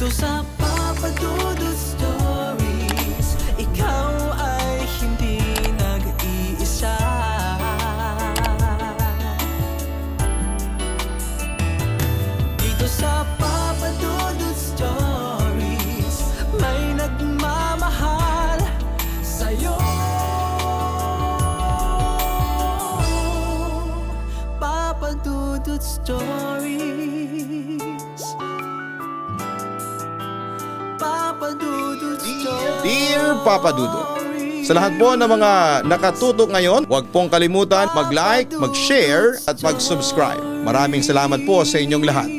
Dito sa Papa Dudut Stories, ikaw ay hindi nag-iisa. Dito sa Papa Dudut Stories, may nagmamahal sa'yo. Papa Dudut Stories, Papa Dudut Stories. Dear Papa Dudut, sa lahat po ng mga nakatutok ngayon, huwag pong kalimutan mag-like, mag-share at mag-subscribe. Maraming salamat po sa inyong lahat.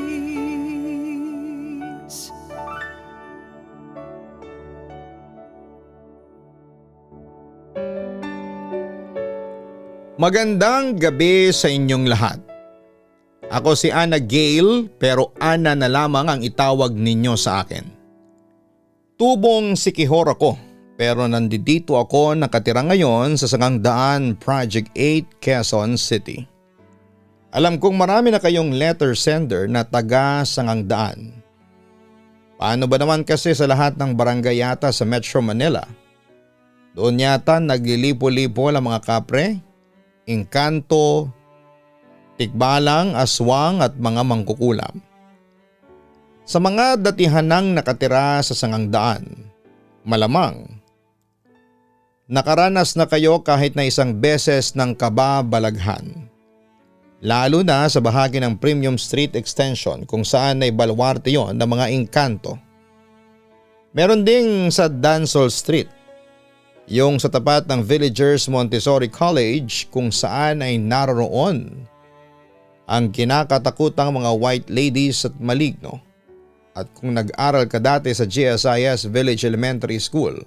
Magandang gabi sa inyong lahat. Ako si Ana Gail, pero Ana na lamang ang itawag ninyo sa akin. Tubong Sikihor ako, pero nandito ako nakatira ngayon sa Sangangdaan, Project 8, Quezon City. Alam kong marami na kayong letter sender na taga Sangangdaan. Paano ba naman kasi sa lahat ng barangay yata sa Metro Manila? Doon yata naglilipo-lipo ang mga kapre, engkanto, tikbalang, aswang at mga mangkukulam. Sa mga datihanang nakatira sa Sangangdaan, malamang nakaranas na kayo kahit na isang beses ng kababalaghan. Lalo na sa bahagi ng Premium Street Extension kung saan ay baluarte yon ng mga engkanto. Meron ding sa Dansol Street, yung sa tapat ng Villagers Montessori College kung saan ay naroon ang kinakatakutang mga white ladies at maligno. At kung nag-aral ka dati sa GSIS Village Elementary School,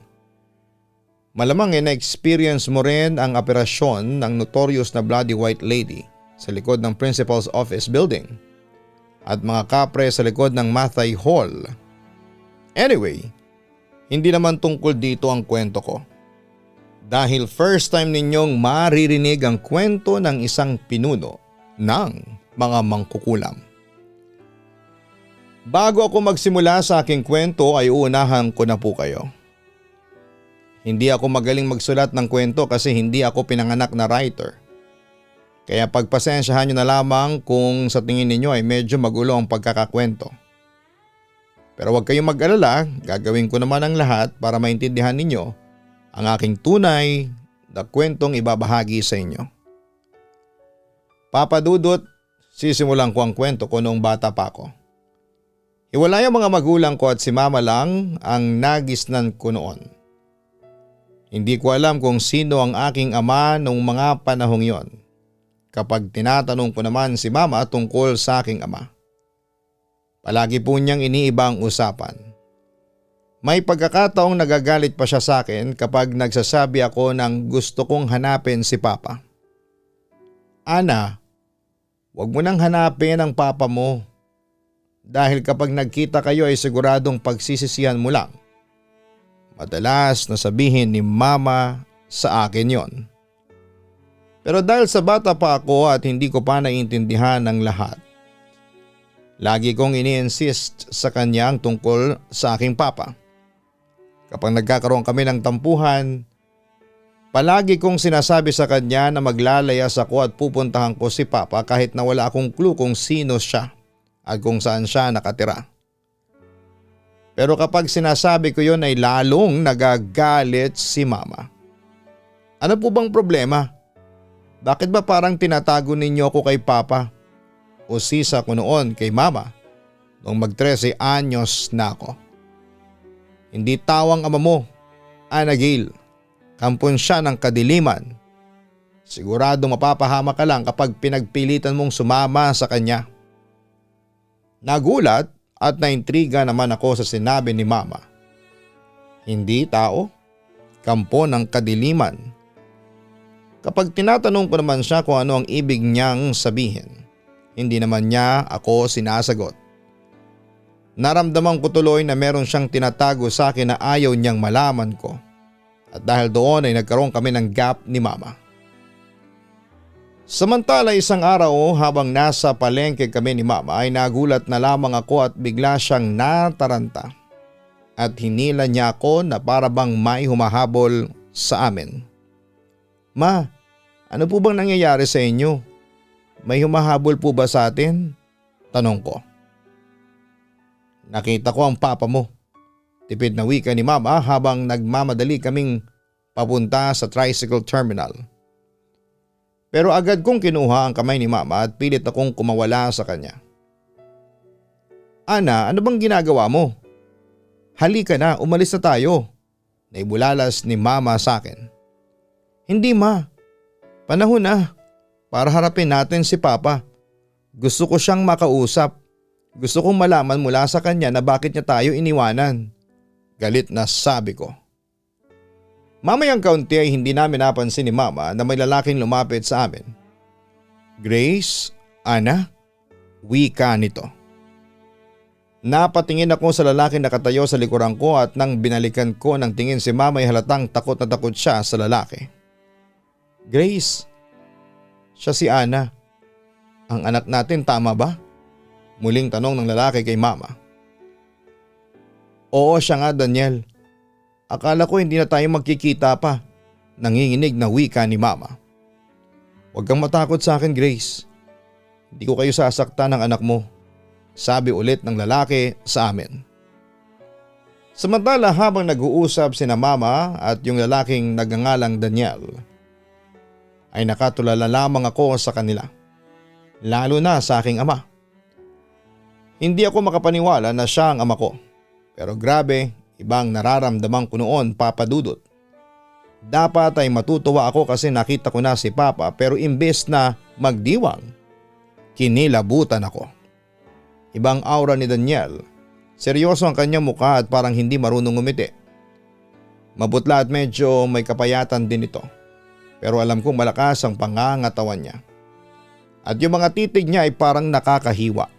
malamang na-experience mo rin ang operasyon ng notorious na Bloody White Lady sa likod ng Principal's Office Building at mga kapre sa likod ng Mathay Hall. Anyway, hindi naman tungkol dito ang kwento ko. Dahil first time ninyong maririnig ang kwento ng isang pinuno ng mga mangkukulam. Bago ako magsimula sa aking kwento ay uunahan ko na po kayo. Hindi ako magaling magsulat ng kwento kasi hindi ako pinanganak na writer. Kaya pagpasensyahan nyo na lamang kung sa tingin ninyo ay medyo magulo ang pagkakakwento. Pero huwag kayong mag-alala, gagawin ko naman ang lahat para maintindihan ninyo ang aking tunay na kwentong ibabahagi sa inyo. Papa Dudut, sisimulan ko ang kwento ko noong bata pa ako. Hiwalay ang mga magulang ko at si mama lang ang nagisnan ko noon. Hindi ko alam kung sino ang aking ama noong mga panahong yon. Kapag tinatanong ko naman si mama tungkol sa aking ama, palagi po niyang iniiba ang usapan. May pagkakataong nagagalit pa siya sa akin kapag nagsasabi ako ng gusto kong hanapin si papa. Ana, wag mo nang hanapin ang papa mo. Dahil kapag nagkita kayo ay siguradong pagsisisihan mo lang. Madalas na sabihin ni mama sa akin yon. Pero dahil sa bata pa ako at hindi ko pa naiintindihan ang lahat, lagi kong ini-insist sa kanya ang tungkol sa aking papa. Kapag nagkakaroon kami ng tampuhan, palagi kong sinasabi sa kanya na maglalayas ako at pupuntahan ko si papa kahit na wala akong clue kung sino siya at kung saan siya nakatira. Pero kapag sinasabi ko yon ay lalong nagagalit si mama. Ano po bang problema? Bakit ba parang tinatago ninyo ako kay papa? O sisa ko noon kay mama noong mag-13 anyos na ako. Hindi tawang ama mo, Ana Gail. Kampon siya ng kadiliman. Sigurado mapapahama ka lang kapag pinagpilitan mong sumama sa kanya. Nagulat at naintriga naman ako sa sinabi ni mama. Hindi tao, kampo ng kadiliman. Kapag tinatanong ko naman siya kung ano ang ibig niyang sabihin, hindi naman niya ako sinasagot. Naramdaman ko tuloy na meron siyang tinatago sa akin na ayaw niyang malaman ko. At dahil doon ay nagkaroon kami ng gap ni mama. Samantala isang araw habang nasa palengke kami ni mama ay nagulat na lamang ako at bigla siyang nataranta. At hinila niya ako na para bang may humahabol sa amin. Ma, ano po bang nangyayari sa inyo? May humahabol po ba sa atin? Tanong ko. Nakita ko ang papa mo. Tipid na wika ni mama habang nagmamadali kaming papunta sa tricycle terminal. Pero agad kong kinuha ang kamay ni mama at pilit akong kumawala sa kanya. Ana, ano bang ginagawa mo? Halika na, umalis na tayo. Naibulalas ni mama sa akin. Hindi ma, panahon na para harapin natin si papa. Gusto ko siyang makausap. Gusto kong malaman mula sa kanya na bakit niya tayo iniwanan. Galit na sabi ko. Mamayang kaunti ay hindi namin napansin ni mama na may lalaking lumapit sa amin. Grace, Ana, wika nito. Napatingin ako sa lalaking nakatayo sa likuran ko at nang binalikan ko ng tingin si mama ay halatang takot na takot siya sa lalaki. Grace, siya si Ana. Ang anak natin tama ba? Muling tanong ng lalaki kay mama. Oo siya nga Daniel. Akala ko hindi na tayo magkikita pa. Nanginginig na wika ni mama. Huwag kang matakot sa akin Grace. Hindi ko kayo sasaktan ng anak mo. Sabi ulit ng lalaki sa amin. Samantala habang nag-uusap sina mama at yung lalaking nagngangalang Daniel, ay nakatulala lamang ako sa kanila. Lalo na sa aking ama. Hindi ako makapaniwala na siya ang ama ko. Pero grabe, ibang nararamdaman ko noon, Papa Dudut. Dapat ay matutuwa ako kasi nakita ko na si Papa pero imbes na magdiwang, kinilabutan ako. Ibang aura ni Daniel. Seryoso ang kanyang mukha at parang hindi marunong ngumiti. Mabutla at medyo may kapayatan din ito. Pero alam kong malakas ang pangangatawan niya. At yung mga titig niya ay parang nakakahiwa.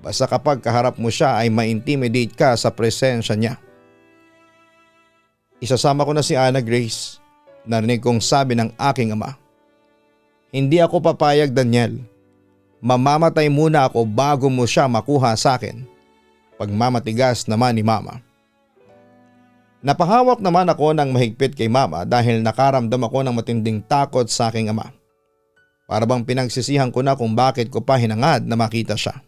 Basta kapag kaharap mo siya ay ma-intimidate ka sa presensya niya. Isasama ko na si Ana Grace. Narinig kong sabi ng aking ama. Hindi ako papayag Daniel. Mamamatay muna ako bago mo siya makuha sa akin. Pagmamatigas naman ni mama. Napahawak naman ako ng mahigpit kay mama dahil nakaramdam ako ng matinding takot sa aking ama. Para bang pinagsisihan ko na kung bakit ko pa hinangad na makita siya.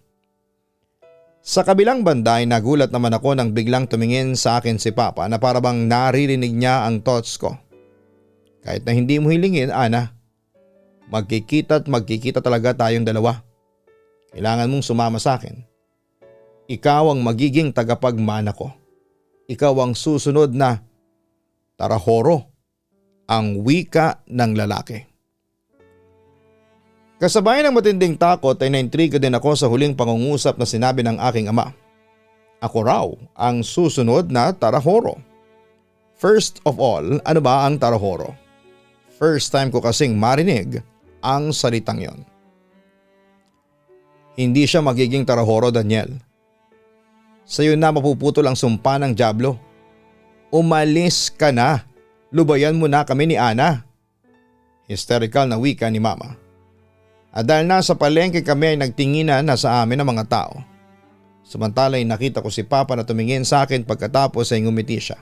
Sa kabilang banda ay nagulat naman ako nang biglang tumingin sa akin si Papa na para bang naririnig niya ang thoughts ko. Kahit na hindi mo hilingin, Ana, magkikita talaga tayong dalawa. Kailangan mong sumama sa akin. Ikaw ang magiging tagapagmana ko. Ikaw ang susunod na tarahoro, ang wika ng lalaki. Kasabay ng matinding takot ay naintriga din ako sa huling pangungusap na sinabi ng aking ama. Ako raw ang susunod na tarahoro. First of all, ano ba ang tarahoro? First time ko kasing marinig ang salitang yon. Hindi siya magiging tarahoro Daniel. Sa'yo na mapuputol ang sumpa ng dyablo. Umalis ka na. Lubayan mo na kami ni Ana. Hysterical na wika ni mama. At dahil nasa palengke kami ay nagtinginan na sa amin ang mga tao. Samantala ay nakita ko si Papa na tumingin sa akin pagkatapos ay ngumiti siya.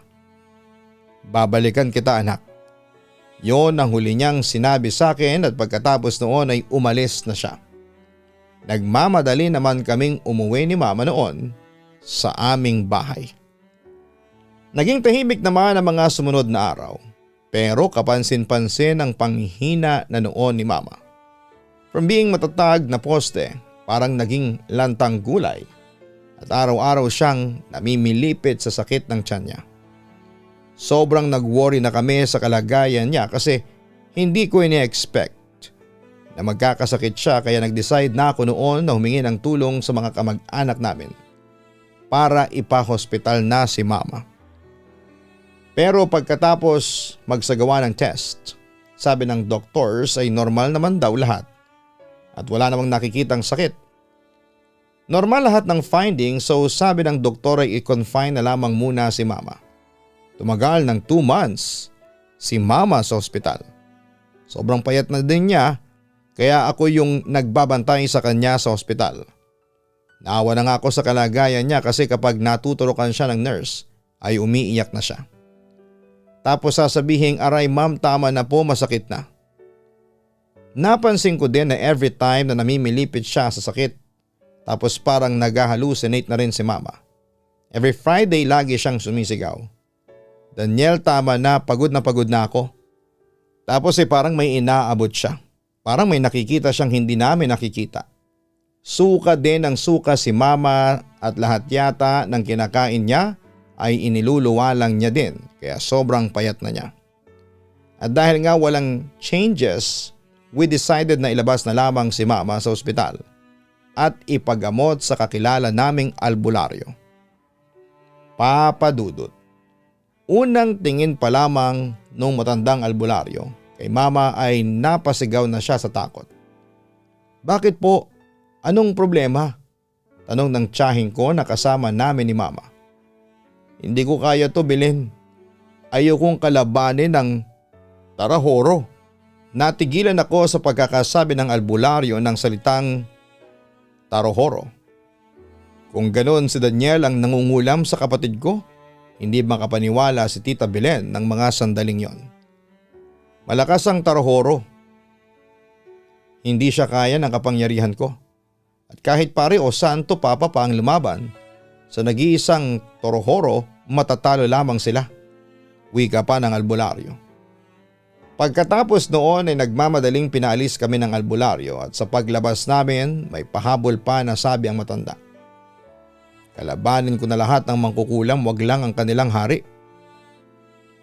Babalikan kita anak. Yon ang huli niyang sinabi sa akin at pagkatapos noon ay umalis na siya. Nagmamadali naman kaming umuwi ni mama noon sa aming bahay. Naging tahimik naman ang mga sumunod na araw. Pero kapansin-pansin ang panghihina na noon ni mama. From being matatag na poste, parang naging lantang gulay at araw-araw siyang namimilipit sa sakit ng tiyan niya. Sobrang nag-worry na kami sa kalagayan niya kasi hindi ko ini-expect na magkakasakit siya kaya nag-decide na ako noon na humingi ng tulong sa mga kamag-anak namin para ipa-hospital na si mama. Pero pagkatapos magsagawa ng test, sabi ng doctors ay normal naman daw lahat. At wala namang nakikitang sakit. Normal lahat ng findings so sabi ng doktor ay i-confine na lamang muna si mama. Tumagal ng 2 months si mama sa ospital. Sobrang payat na din niya Kaya ako yung nagbabantay sa kanya sa ospital. Naawa na nga ako sa kalagayan niya kasi kapag natuturokan siya ng nurse ay umiiyak na siya. Tapos sasabihin, aray ma'am, tama na po, masakit na. Napansin ko din na every time na namimilipit siya sa sakit, tapos parang nag-hallucinate na rin si mama. Every Friday lagi siyang sumisigaw. Daniel, tama na pagod na ako. Tapos parang may inaabot siya. Parang may nakikita siyang hindi namin nakikita. Suka din ng suka si mama at lahat yata ng kinakain niya ay iniluluwalang niya din kaya sobrang payat na niya. At dahil nga walang changes, we decided na ilabas na lamang si mama sa ospital at ipagamot sa kakilala naming albularyo. Papa Dudut, unang tingin pa lamang nung matandang albularyo kay mama ay napasigaw na siya sa takot. Bakit po? Anong problema? Tanong ng tiyahing ko na kasama namin ni mama. Hindi ko kaya to, Belen. Ayokong kalabanin ng tarahoro. Natigilan ako sa pagkakasabi ng albularyo ng salitang tarahoro. Kung ganoon si Daniel ang nangungulam sa kapatid ko, hindi makapaniwala si Tita Belen ng mga sandaling yon. Malakas ang tarahoro. Hindi siya kaya ng kapangyarihan ko. At kahit pare o santo papa pa ang lumaban, sa nag-iisang torohoro matatalo lamang sila. Wika pa ng albularyo. Pagkatapos noon ay nagmamadaling pinaalis kami ng albularyo at sa paglabas namin may pahabol pa na sabi ang matanda. Kalabanin ko na lahat ng mangkukulam, wag lang ang kanilang hari.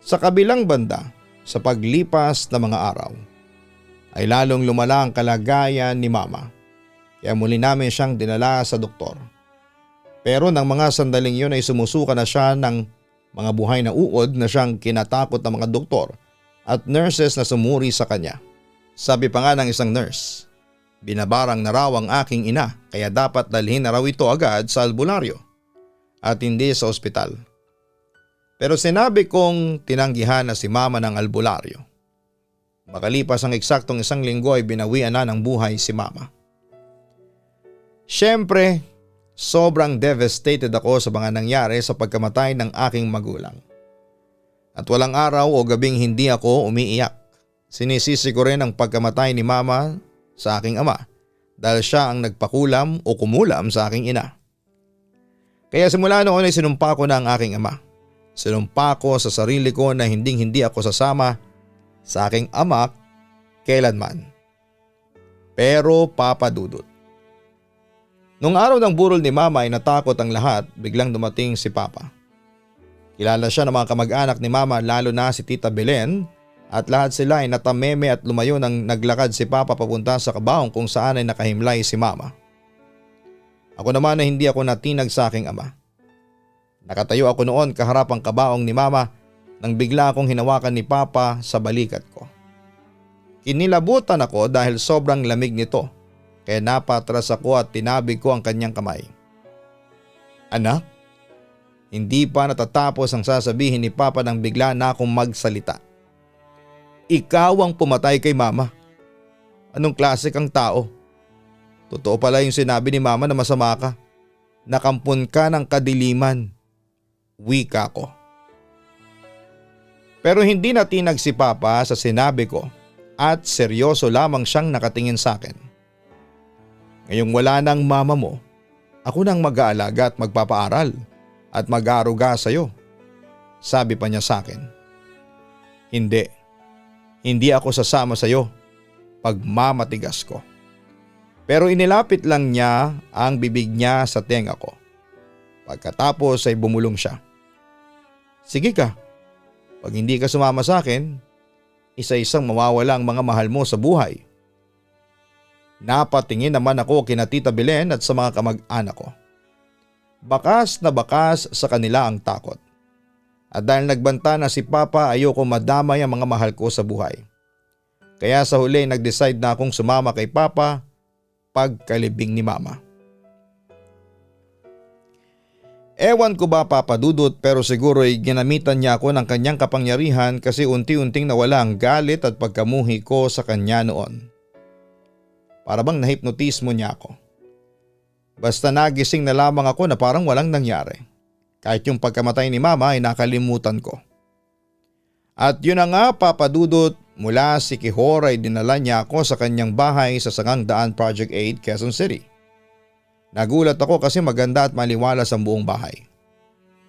Sa kabilang banda, sa paglipas ng mga araw, ay lalong lumala ang kalagayan ni mama. Kaya muli namin siyang dinala sa doktor. Pero nang mga sandaling yun ay sumusuka na siya ng mga buhay na uod na siyang kinatakot ng mga doktor at nurses na sumuri sa kanya. Sabi pa nga ng isang nurse, binabarang na raw ang aking ina kaya dapat dalhin na raw ito agad sa albularyo at hindi sa ospital. Pero sinabi kong tinanggihan na si mama ng albularyo. Makalipas ang eksaktong 1 linggo ay binawian na ng buhay si mama. Siyempre, sobrang devastated ako sa mga nangyari sa pagkamatay ng aking magulang. At walang araw o gabing hindi ako umiiyak. Sinisisi ko rin ang pagkamatay ni mama sa aking ama dahil siya ang nagpakulam o kumulam sa aking ina. Kaya simula noon ay sinumpa ko na ang aking ama. Sinumpa ko sa sarili ko na hindi ako sasama sa aking ama kailanman. Pero Papa Dudut, nung araw ng burol ni mama ay natakot ang lahat, biglang dumating si Papa. Kilala siya ng mga kamag-anak ni mama lalo na si Tita Belen at lahat sila ay natameme at lumayo nang naglakad si Papa papunta sa kabaong kung saan ay nakahimlay si mama. Ako naman ay hindi ako natinag sa aking ama. Nakatayo ako noon kaharap ang kabaong ni mama nang bigla akong hinawakan ni Papa sa balikat ko. Kinilabutan ako dahil sobrang lamig nito. Kaya napatras ako at tinabig ko ang kanyang kamay. Anak, hindi pa natatapos ang sasabihin ni Papa nang bigla na akong magsalita. Ikaw ang pumatay kay mama. Anong klase kang tao? Totoo pala yung sinabi ni mama na masama ka. Nakampun ka ng kadiliman. Wika ko. Pero hindi natinag si Papa sa sinabi ko at seryoso lamang siyang nakatingin sa akin. Ngayong wala nang mama mo, ako nang mag-aalaga at magpapaaral at mag-aaruga sa iyo. Sabi pa niya sa akin. Hindi ako sasama sa iyo pag mamatigas ko. Pero inilapit lang niya ang bibig niya sa tenga ko. Pagkatapos ay bumulong siya. Sige ka, pag hindi ka sumama sa akin, isa-isang mawawala ang mga mahal mo sa buhay. Napatingin naman ako kina Tita Belen at sa mga kamag-anak ko. Bakas na bakas sa kanila ang takot. At dahil nagbanta na si Papa, ayoko madamay ang mga mahal ko sa buhay. Kaya sa huli nag-decide na akong sumama kay Papa pagkalibing ni Mama. Ewan ko ba Papa Dudut pero siguro'y ginamitan niya ako ng kanyang kapangyarihan kasi unti-unting nawala ang galit at pagkamuhi ko sa kanya noon. Para bang nahipnotismo niya ako. Basta nagising na lamang ako na parang walang nangyari. Kahit yung pagkamatay ni mama ay nakalimutan ko. At yun na nga Papa Dudut, mula si Quijor ay dinala niya ako sa kanyang bahay sa Sangang Daan Project 8, Quezon City. Nagulat ako kasi maganda at maliwalas ang buong bahay.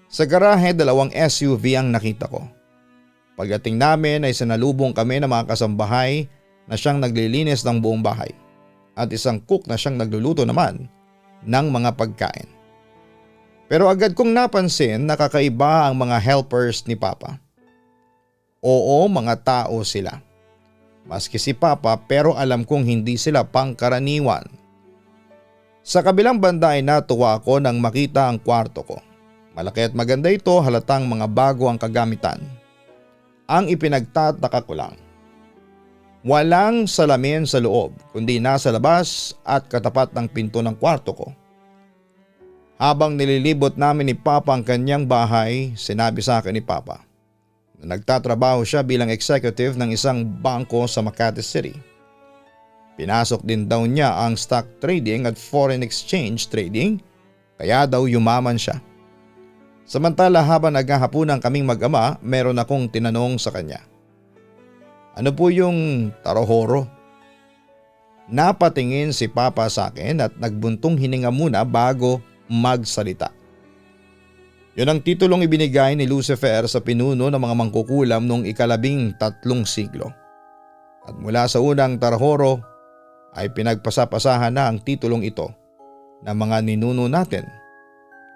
Sa garahe 2 SUV ang nakita ko. Pagdating namin ay sinalubong kami ng mga kasambahay na siyang naglilinis ng buong bahay at isang cook na siyang nagluluto naman ng mga pagkain. Pero agad kong napansin na kakaiba ang mga helpers ni Papa. Oo, mga tao sila. Maski si Papa pero alam kong hindi sila pangkaraniwan. Sa kabilang banda ay natuwa ako nang makita ang kwarto ko. Malaki at maganda ito, halatang mga bago ang kagamitan. Ang ipinagtataka ko lang, walang salamin sa loob kundi nasa labas at katapat ng pinto ng kwarto ko. Habang nililibot namin ni Papa ang kanyang bahay, sinabi sa akin ni Papa na nagtatrabaho siya bilang executive ng isang bangko sa Makati City. Pinasok din daw niya ang stock trading at foreign exchange trading, kaya daw yumaman siya. Samantala habang naghahaponan kaming mag-ama, meron akong tinanong sa kanya. Ano po yung tarohoro? Napatingin si Papa sa akin at nagbuntong hininga muna bago magsalita. Yun ang titulong ibinigay ni Lucifer sa pinuno ng mga mangkukulam noong ika-13 siglo. At mula sa unang tarahoro ay pinagpasapasahan na ang titulong ito ng mga ninuno natin.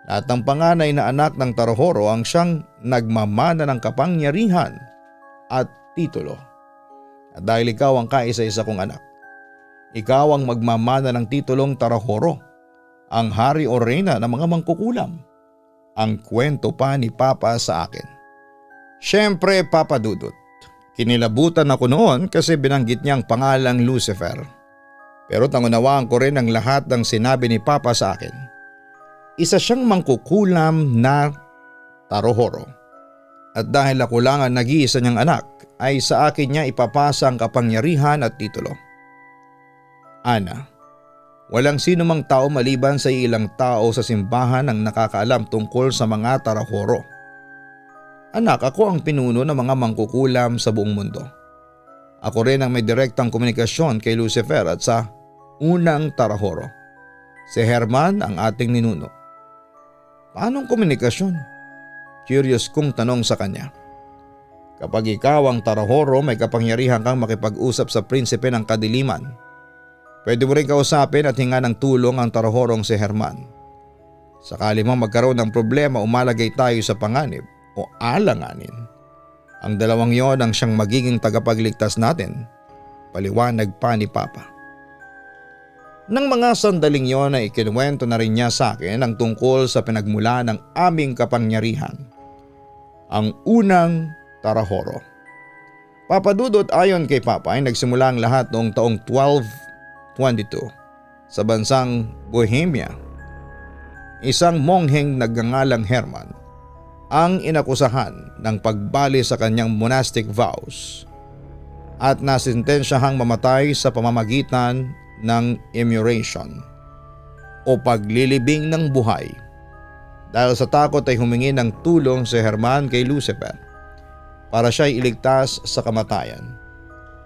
Lahat ng panganay na anak ng tarahoro ang siyang nagmamana ng kapangyarihan at titulo. At dahil ikaw ang kaisa-isa kong anak, ikaw ang magmamana ng titulong tarahoro, ang hari o reyna ng mga mangkukulam. Ang kwento pa ni Papa sa akin. Siyempre Papa Dudut, kinilabutan ako noon kasi binanggit niyang pangalang Lucifer. Pero tangunawaan ko rin ang lahat ng sinabi ni Papa sa akin. Isa siyang mangkukulam na tarohoro. At dahil ako lang ang nag-iisa niyang anak, ay sa akin niya ipapasa ang kapangyarihan at titulo. Ana, walang sino mang tao maliban sa ilang tao sa simbahan ang nakakaalam tungkol sa mga tarahoro. Anak, ako ang pinuno ng mga mangkukulam sa buong mundo. Ako rin ang may direktang komunikasyon kay Lucifer at sa unang tarahoro. Si Herman ang ating ninuno. Paanong komunikasyon? Curious kong tanong sa kanya. Kapag ikaw ang tarahoro, may kapangyarihan kang makipag-usap sa prinsipe ng kadiliman. Pwede mo rin kausapin at hinga ng tulong ang tarahorong si Herman. Sakali mang magkaroon ng problema, umalagay tayo sa panganib o alanganin. Ang dalawang yon ang siyang magiging tagapagligtas natin, paliwanag pa ni Papa. Nang mga sandaling yon ay ikinuwento na rin niya sa akin ang tungkol sa pinagmula ng aming kapangyarihan. Ang unang tarahoro. Papa Dudut, ayon kay Papa ay nagsimula ang lahat noong taong 1222 sa bansang Bohemia. Isang mongheng nagngangalang Herman ang inakusahan ng pagbali sa kanyang monastic vows at nasentensyahang mamatay sa pamamagitan ng immuration o paglilibing ng buhay. Dahil sa takot ay humingi ng tulong si Herman kay Lucifer para siya iligtas sa kamatayan.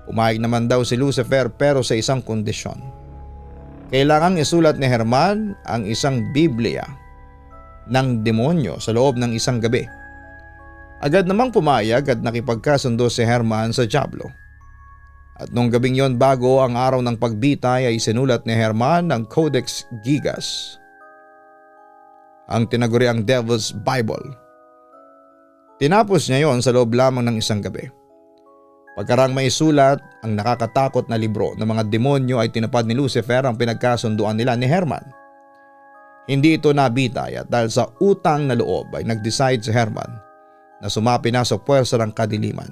Pumayag naman daw si Lucifer pero sa isang kondisyon. Kailangang isulat ni Herman ang isang Biblia ng demonyo sa loob ng isang gabi. Agad namang pumayag at nakipagkasundo si Herman sa Diablo. At nung gabing yon bago ang araw ng pagbitay ay sinulat ni Herman ang Codex Gigas, ang tinaguriang Devil's Bible. Tinapos niya yon sa loob lamang ng isang gabi. Pagkarang may sulat ang nakakatakot na libro ng mga demonyo ay tinupad ni Lucifer ang pinagkasunduan nila ni Herman. Hindi ito nabitay at dahil sa utang na loob ay nag-decide si Herman na sumapi na sa puwersa ng kadiliman.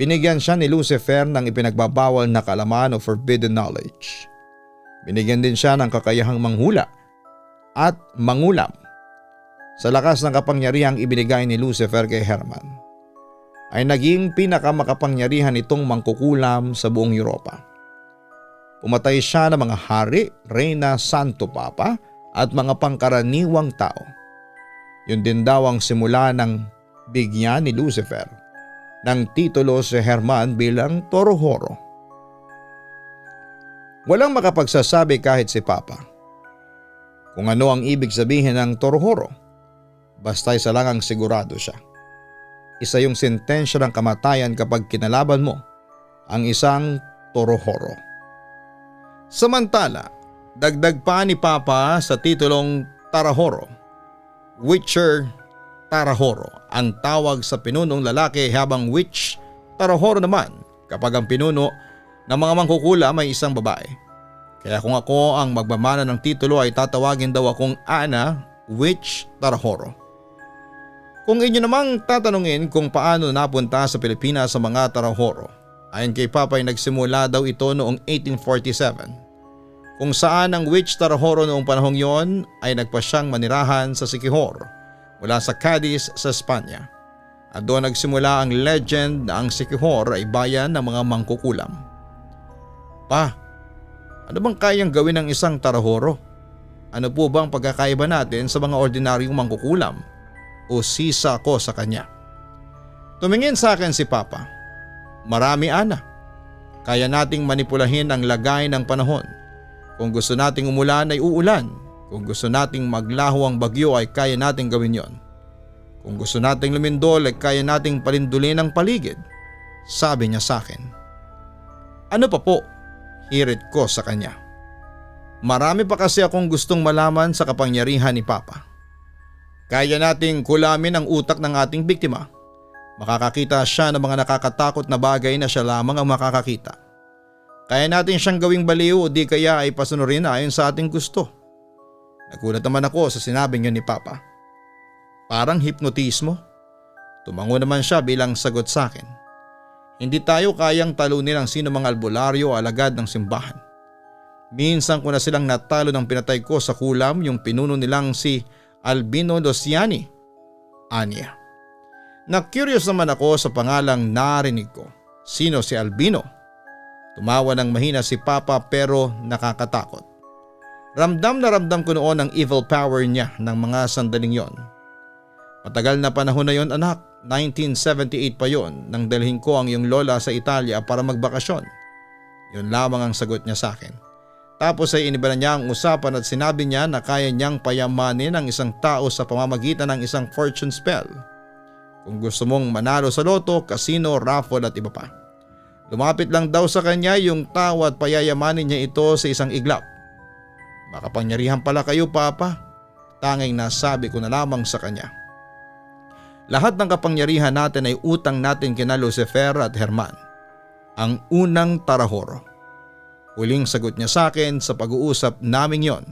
Binigyan siya ni Lucifer ng ipinagbabawal na kaalaman o forbidden knowledge. Binigyan din siya ng kakayahang manghula at mangulam. Sa lakas ng kapangyarihang ibinigay ni Lucifer kay Herman, ay naging pinakamakapangyarihan itong mangkukulam sa buong Europa. Pumatay siya ng mga hari, reyna, santo papa at mga pangkaraniwang tao. Yun din daw ang simula ng bigyan ni Lucifer ng titulo si Herman bilang Torohoro. Walang makapagsasabi kahit si Papa kung ano ang ibig sabihin ng Torohoro. Basta isa lang ang sigurado siya. Isa yung sentensya ng kamatayan kapag kinalaban mo ang isang Torohoro. Samantala, dagdag pa ni Papa sa titulong Tarahoro, Witcher Tarahoro ang tawag sa pinunong lalaki, habang Witch Tarahoro naman kapag ang pinuno ng mga mangkukulam ay isang babae. Kaya kung ako ang magmamana ng titulo ay tatawagin daw akong Ana Witch Tarahoro. Kung inyo namang tatanungin kung paano napunta sa Pilipinas sa mga Tarahoro, ayon kay Papa ay nagsimula daw ito noong 1847, kung saan ang Witch Tarahoro noong panahong yon ay nagpa siyang manirahan sa Siquijor mula sa Cadiz sa Espanya. At doon nagsimula ang legend na ang Siquijor ay bayan ng mga mangkukulam. Pa, ano bang kayang gawin ng isang Tarahoro? Ano po bang pagkakaiba natin sa mga ordinaryong mangkukulam? O sisa ko sa kanya? Tumingin sa akin si Papa. Marami, Ana. Kaya nating manipulahin ang lagay ng panahon. Kung gusto nating umulan ay uulan. Kung gusto nating maglaho ang bagyo ay kaya nating gawin yon. Kung gusto nating lumindol ay kaya nating palindulin ang paligid. Sabi niya sa akin. Ano pa po? Hirit ko sa kanya. Marami pa kasi akong gustong malaman sa kapangyarihan ni Papa. Kaya nating kulamin ang utak ng ating biktima. Makakakita siya ng mga nakakatakot na bagay na siya lamang ang makakakita. Kaya natin siyang gawing baliw o di kaya ay pasunurin ayon sa ating gusto. Nagulat naman ako sa sinabi niyo ni Papa. Parang hipnotismo. Tumango naman siya bilang sagot sa akin. Hindi tayo kayang talunin ang sino mga albularyo o alagad ng simbahan. Minsan ko na silang natalo ng pinatay ko sa kulam, yung pinuno nilang si Albino Dosiani, anya. Na-curious naman ako sa pangalang narinig ko. Sino si Albino? Tumawa ng mahina si Papa pero nakakatakot. Ramdam na ramdam ko noon ang evil power niya ng mga sandaling yon. Matagal na panahon na yon, anak. 1978 pa yon nang dalhin ko ang iyong lola sa Italia para magbakasyon. Yun lamang ang sagot niya sa akin. Tapos ay iniba na niya ang usapan at sinabi niya na kaya niyang payamanin ang isang tao sa pamamagitan ng isang fortune spell. Kung gusto mong manalo sa loto, casino, raffle at iba pa. Lumapit lang daw sa kanya yung tao at payayamanin niya ito sa isang iglap. Makapangyarihan pala kayo, Papa. Tanging nasabi ko na lamang sa kanya. Lahat ng kapangyarihan natin ay utang natin kina Lucifer at Herman, ang unang Tarahoro. Huling sagot niya sa akin sa pag-uusap naming yon.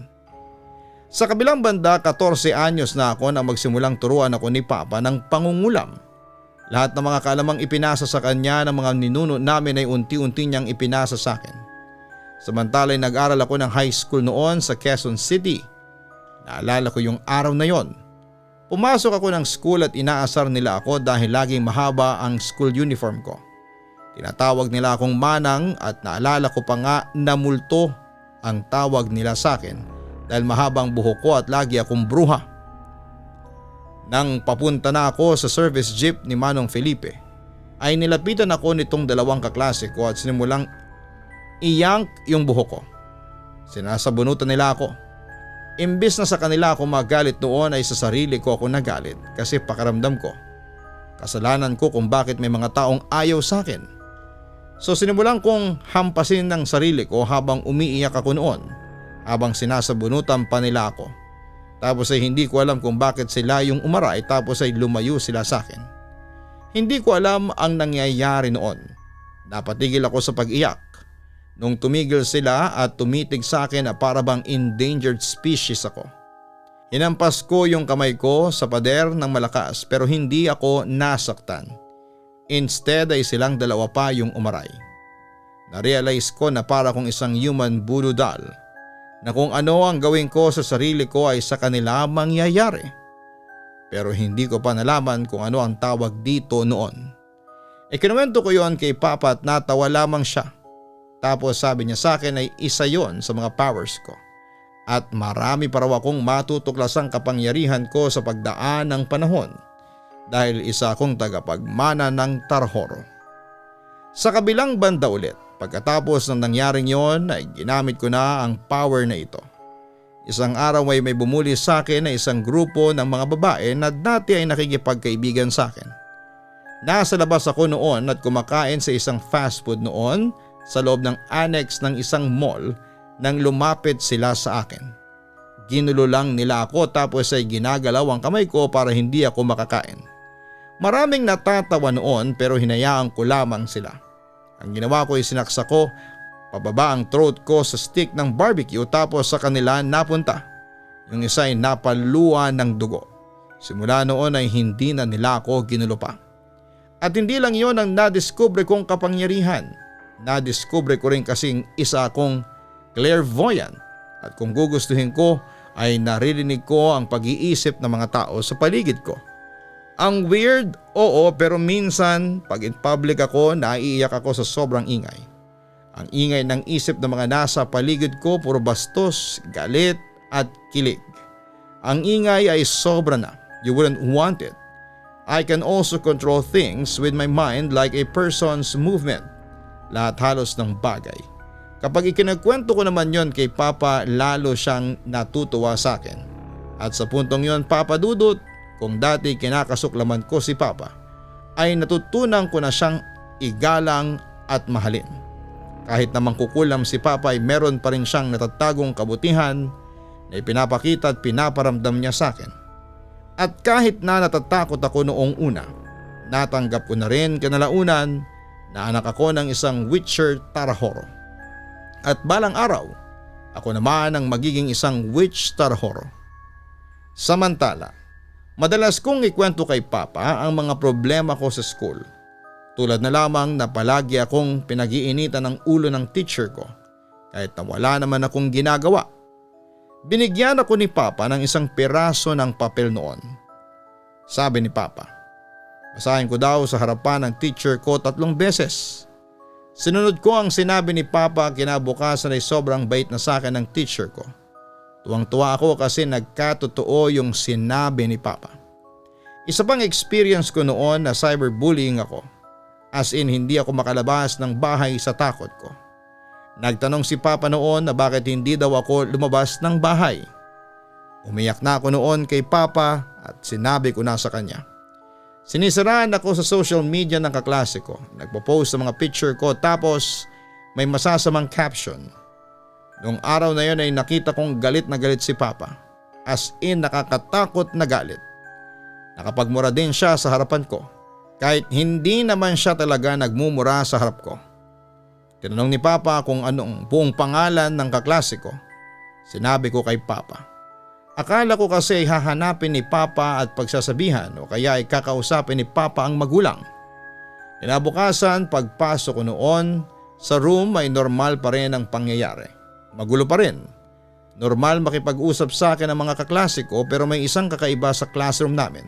Sa kabilang banda, 14 anyos na ako nang magsimulang turuan ako ni Papa ng pangungulam. Lahat ng mga kaalamang ipinasa sa kanya ng mga ninuno namin ay unti-unti niyang ipinasa sa akin. Samantala ay nag-aral ako ng high school noon sa Quezon City. Naalala ko yung araw na yon. Pumasok ako ng school at inaasar nila ako dahil laging mahaba ang school uniform ko. Tinatawag nila akong Manang at naalala ko pa nga na multo ang tawag nila sa akin dahil mahabang buhok ko at lagi akong bruha. Nang papunta na ako sa service jeep ni Manong Felipe, ay nilapitan ako nitong dalawang kaklase ko at sinimulang iyank yung buhok ko. Sinasabunutan nila ako. Imbis na sa kanila ako magalit noon ay sa sarili ko ako nagalit kasi pakaramdam ko. Kasalanan ko kung bakit may mga taong ayaw sa akin. So sinimulan kong hampasin ng sarili ko habang umiiyak ako noon, habang sinasabunutan pa nila ako. Tapos ay hindi ko alam kung bakit sila yung umaray tapos ay lumayo sila sa akin. Hindi ko alam ang nangyayari noon. Napatigil ako sa pag-iyak. Nung tumigil sila at tumitig sa akin na para bang endangered species ako. Hinampas ko yung kamay ko sa pader ng malakas pero hindi ako nasaktan. Instead ay silang dalawa pa yung umaray. Na-realize ko na para kong isang human voodoo doll na kung ano ang gawin ko sa sarili ko ay sa kanila mangyayari. Pero hindi ko pa nalaman kung ano ang tawag dito noon. Ikinuwento ko yon kay Papa at natawa lamang siya. Tapos sabi niya sa akin ay isa yon sa mga powers ko. At marami pa raw akong matutuklasang kapangyarihan ko sa pagdaan ng panahon dahil isa akong tagapagmana ng Tarahoro. Sa kabilang banda ulit, pagkatapos ng nangyaring yon ay ginamit ko na ang power na ito. Isang araw ay may bumuli sa akin na isang grupo ng mga babae na dati ay nakikipagkaibigan sa akin. Nasa labas ako noon at kumakain sa isang fast food noon sa loob ng annex ng isang mall nang lumapit sila sa akin. Ginulo lang nila ako tapos ay ginagalaw ang kamay ko para hindi ako makakain. Maraming natatawa noon pero hinayaan ko lamang sila. Ang ginawa ko ay sinaksa ko pababa ang throat ko sa stick ng barbecue tapos sa kanila napunta. Yung isa ay napaluan ng dugo. Simula noon ay hindi na nila ako ginulo pa. At hindi lang yon ang nadiskubre kong kapangyarihan. Nadiskubre ko rin kasing isa akong clairvoyant at kung gugustuhin ko ay naririnig ko ang pag-iisip ng mga tao sa paligid ko. Ang weird, oo, pero minsan pag in public ako naiiyak ako sa sobrang ingay. Ang ingay ng isip ng mga nasa paligid ko puro bastos, galit at kilig. Ang ingay ay sobra na, you wouldn't want it. I can also control things with my mind like a person's movement. Lahat halos ng bagay. Kapag ikinagkwento ko naman yon kay Papa, lalo siyang natutuwa sa akin. At sa puntong yon, Papa Dudut, kung dati kinakasuklaman ko si Papa, ay natutunan ko na siyang igalang at mahalin. Kahit namang kukulam si Papa ay meron pa rin siyang natatagong kabutihan na ipinapakita at pinaparamdam niya sa akin. At kahit na natatakot ako noong una, natanggap ko na rin kanalaunan na anak ako ng isang Witcher Tarahoro. At balang araw, ako naman ang magiging isang Witch Tarahoro. Samantala, madalas kong ikwento kay Papa ang mga problema ko sa school. Tulad na lamang na palagi akong pinag-iinitan ng ulo ng teacher ko kahit na wala naman akong ginagawa. Binigyan ako ni Papa ng isang piraso ng papel noon. Sabi ni Papa, basahin ko daw sa harapan ng teacher ko 3 beses. Sinunod ko ang sinabi ni Papa, kinabukasan ay sobrang bait na sa akin ng teacher ko. Tuwang-tuwa ako kasi nagkatotoo yung sinabi ni Papa. Isa pang experience ko noon na cyberbullying ako. As in hindi ako makalabas ng bahay sa takot ko. Nagtanong si Papa noon na bakit hindi daw ako lumabas ng bahay. Umiyak na ako noon kay Papa at sinabi ko na sa kanya. Sinisiraan ako sa social media ng kaklase ko. Nagpo-post sa mga picture ko tapos may masasamang caption. Noong araw na yon ay nakita kong galit na galit si Papa. As in nakakatakot na galit. Nakapagmura din siya sa harapan ko. Kahit hindi naman siya talaga nagmumura sa harap ko. Tinanong ni Papa kung anong buong pangalan ng kaklase ko. Sinabi ko kay Papa. Akala ko kasi hahanapin ni Papa at pagsasabihan o kaya ay kakausapin ni Papa ang magulang. Kinabukasan pagpasok ko noon sa room ay normal pa rin ang pangyayari. Magulo pa rin. Normal makipag-usap sa akin ang mga kaklase ko pero may isang kakaiba sa classroom namin.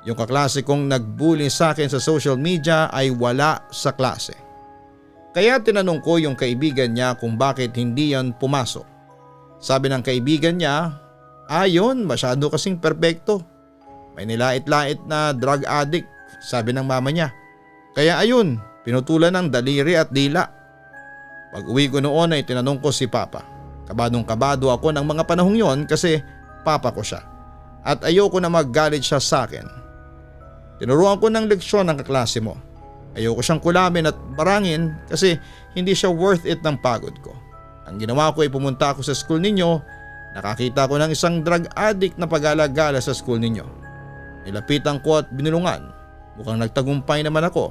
Yung kaklase kong nagbully sa akin sa social media ay wala sa klase. Kaya tinanong ko yung kaibigan niya kung bakit hindi yan pumasok. Sabi ng kaibigan niya, ayon, masyado kasing perpekto. May nilait-lait na drug addict, sabi ng mama niya. Kaya ayun, pinutulan ng daliri at dila. Pag uwi ko noon ay tinanong ko si Papa. Kabadong-kabado ako ng mga panahong yon kasi Papa ko siya. At ayoko na maggalit siya sa akin. Tinuruan ko ng leksyon ng kaklase mo. Ayoko siyang kulamin at barangin kasi hindi siya worth it ng pagod ko. Ang ginawa ko ay pumunta ako sa school ninyo. Nakakita ko ng isang drug addict na pag-alagala sa school ninyo. Nilapitan ko at binulungan. Mukhang nagtagumpay naman ako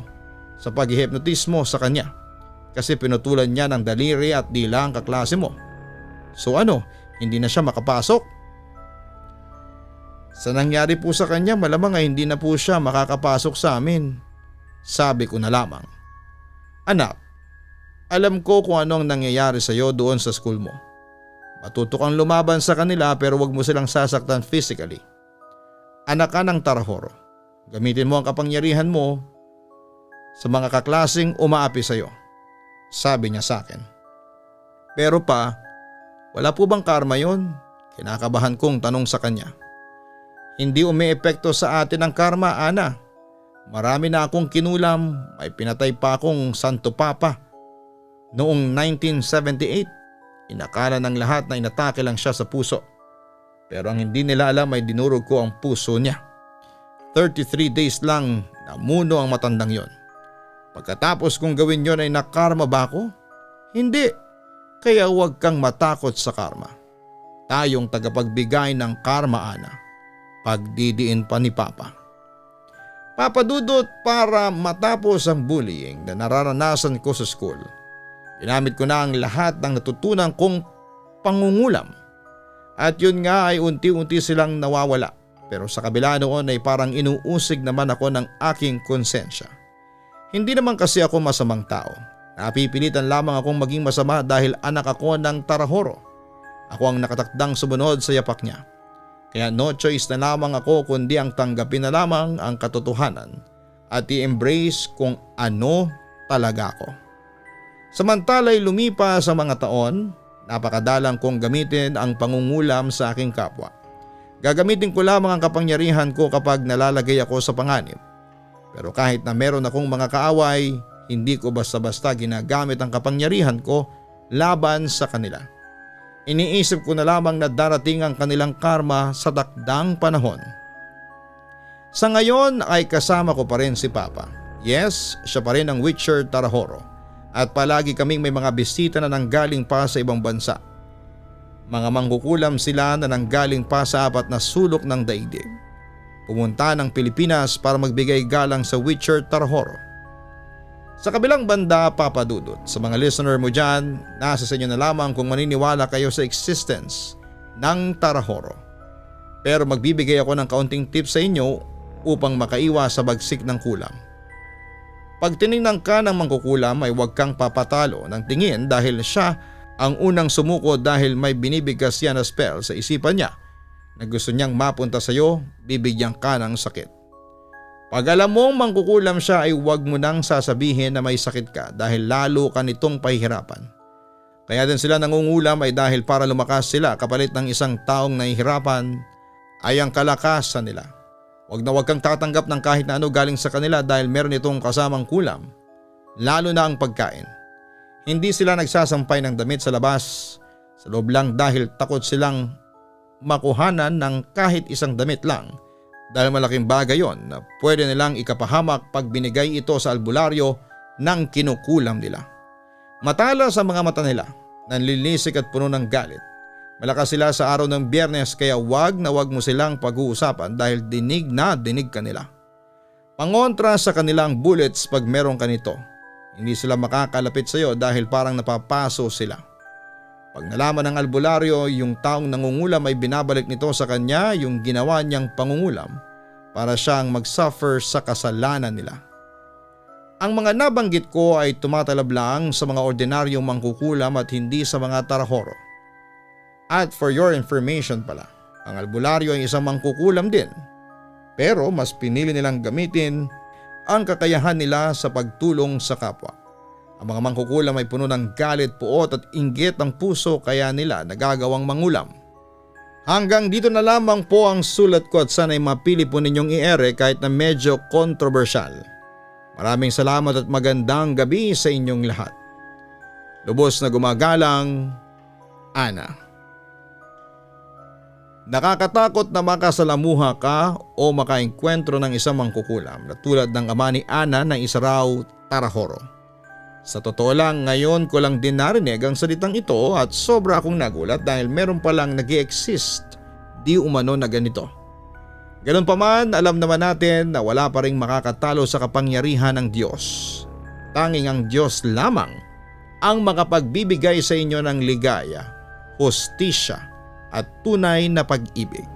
sa pag-hypnotismo sa kanya kasi pinutulan niya ng daliri at dila ang kaklase mo. So ano, hindi na siya makapasok? Sa nangyari po sa kanya, malamang ay hindi na po siya makakapasok sa amin. Sabi ko na lamang. Anak, alam ko kung anong nangyayari sa iyo doon sa school mo. Matuto kang lumaban sa kanila pero wag mo silang sasaktan physically. Anak ka ng Tarahoro. Gamitin mo ang kapangyarihan mo sa mga kaklaseng umaapi sa iyo. sabi niya sa akin. Pero pa, wala po bang karma yon? Kinakabahan kong tanong sa kanya. Hindi umiepekto sa atin ang karma, Ana. Marami na akong kinulam, may pinatay pa akong Santo Papa. Noong 1978, inakala ng lahat na inatake lang siya sa puso. Pero ang hindi nila alam ay dinurog ko ang puso niya. 33 days lang namuno ang matandang yon. Pagkatapos kong gawin yon ay nakarma ba ako? Hindi. Kaya huwag kang matakot sa karma. Tayong tagapagbigay ng karma, Ana. Pagdidiin pa ni Papa. Papa Dudut, para matapos ang bullying na nararanasan ko sa school, ginamit ko na ang lahat ng natutunan kong pangungulam. At yun nga ay unti-unti silang nawawala. Pero sa kabila noon ay parang inuusig naman ako ng aking konsensya. Hindi naman kasi ako masamang tao. Napipilitan lamang akong maging masama dahil anak ako ng Tarahoro. Ako ang nakatakdang sumunod sa yapak niya. Kaya no choice na lamang ako kundi ang tanggapin na lamang ang katotohanan at i-embrace kung ano talaga ako. Samantala'y lumipas sa mga taon, napakadalang kong gamitin ang pangungulam sa aking kapwa. Gagamitin ko lamang ang kapangyarihan ko kapag nalalagay ako sa panganib. Pero kahit na meron akong mga kaaway, hindi ko basta-basta ginagamit ang kapangyarihan ko laban sa kanila. Iniisip ko na lamang na darating ang kanilang karma sa takdang panahon. Sa ngayon ay kasama ko pa rin si Papa. Yes, siya pa rin ang Witcher Tarahoro. At palagi kaming may mga bisita na nanggaling pa sa ibang bansa. Mga mangkukulam sila na nanggaling pa sa 4 na sulok ng daigdig. Pumunta ng Pilipinas para magbigay galang sa Witcher Tarahoro. Sa kabilang banda, Papa Dudut, sa mga listener mo dyan, nasa sa inyo na lamang kung maniniwala kayo sa existence ng Tarahoro. Pero magbibigay ako ng kaunting tips sa inyo upang makaiwas sa bagsik ng kulam. Pag tinignan ka ng mangkukulam ay huwag kang papatalo ng tingin dahil siya ang unang sumuko dahil may binibigkas siya na spell sa isipan niya na gusto niyang mapunta sa iyo, bibigyan ka ng sakit. Pag alam mong mangkukulam siya ay huwag mo nang sasabihin na may sakit ka dahil lalo ka nitong pahihirapan. Kaya din sila nangungulam ay dahil para lumakas sila kapalit ng isang taong nahihirapan ay ang kalakasan nila. Huwag kang tatanggap ng kahit na ano galing sa kanila dahil meron itong kasamang kulam, lalo na ang pagkain. Hindi sila nagsasampay ng damit sa labas, sa loob lang dahil takot silang makuhanan ng kahit isang damit lang dahil malaking bagay yon na pwede nilang ikapahamak pag binigay ito sa albularyo ng kinukulam nila. Matala sa mga mata nila, nanlilisik at puno ng galit. Malakas sila sa araw ng Biyernes kaya wag na wag mo silang pag-uusapan dahil dinig na dinig ka nila. Pangontra sa kanilang bullets pag meron ka nito. Hindi sila makakalapit sa iyo dahil parang napapaso sila. Pag nalaman ng albularyo yung taong nangungulam ay binabalik nito sa kanya yung ginawa niyang pangungulam para siyang mag-suffer sa kasalanan nila. Ang mga nabanggit ko ay tumatalab lang sa mga ordinaryong mangkukulam at hindi sa mga Tarahoro. At for your information pala, ang albularyo ay isang mangkukulam din. Pero mas pinili nilang gamitin ang kakayahan nila sa pagtulong sa kapwa. Ang mga mangkukulam ay puno ng galit, puot at inggit ang puso kaya nila nagagawang mangulam. Hanggang dito na lamang po ang sulat ko at sana'y mapili po ninyong i-ere kahit na medyo kontrobersyal. Maraming salamat at magandang gabi sa inyong lahat. Lubos na gumagalang, Ana. Nakakatakot na makasalamuha ka o makaengkwentro ng isang mangkukulam na tulad ng ama ni Ana na isa raw Tarahoro. Sa totoo lang, ngayon ko lang din narinig ang salitang ito at sobra akong nagulat dahil meron palang nag-i-exist di umano na ganito. Ganun pa man, alam naman natin na wala pa ring makakatalo sa kapangyarihan ng Diyos. Tanging ang Diyos lamang ang makapagbibigay sa inyo ng ligaya, hustisya at tunay na pag-ibig.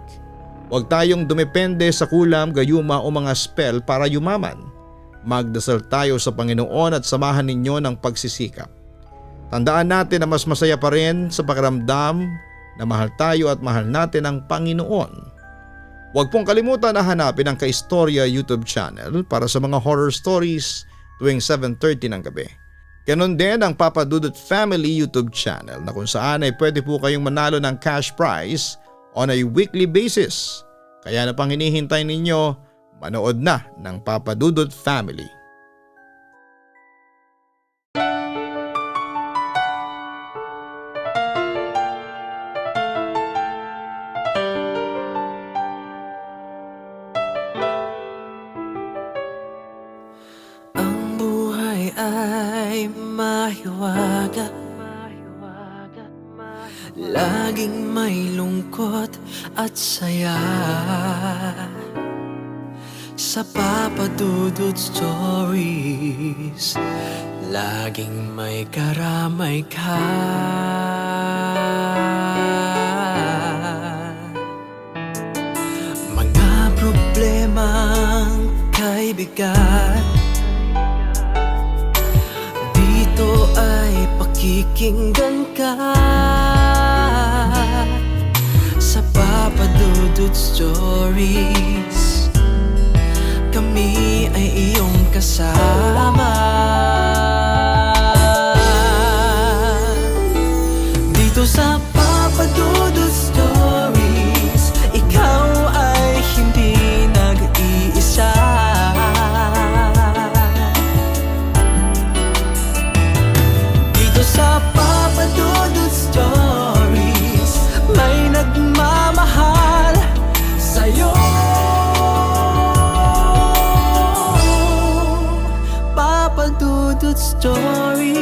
Huwag tayong dumepende sa kulam, gayuma o mga spell para yumaman. Magdasal tayo sa Panginoon at samahan ninyo ng pagsisikap. Tandaan natin na mas masaya pa rin sa pakiramdam na mahal tayo at mahal natin ang Panginoon. Huwag pong kalimutan na hanapin ang Kaistorya YouTube channel para sa mga horror stories tuwing 7:30 ng gabi. Ganon din ang Papa Dudut Family YouTube channel na kung saan ay pwede po kayong manalo ng cash prize on a weekly basis. Kaya na pang hinihintay ninyo, manood na ng Papa Dudut Family. Ang buhay ay mahiwaga, laging may lungkot at saya. Sa Papa Dudut Stories, laging may karamay ka. Mga problemang kay bigat, dito ay pakikinggan ka. Sa Papa Dudut Stories, kami ay iyong kasama. Dito sa Papa Dudut Stories, ikaw ay hindi nag-iisa. Dito sa Papa Dudut Stories, may nagmamahal sa'yo. Papa Dudut Stories,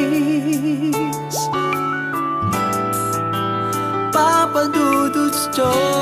Papa Dudut Stories.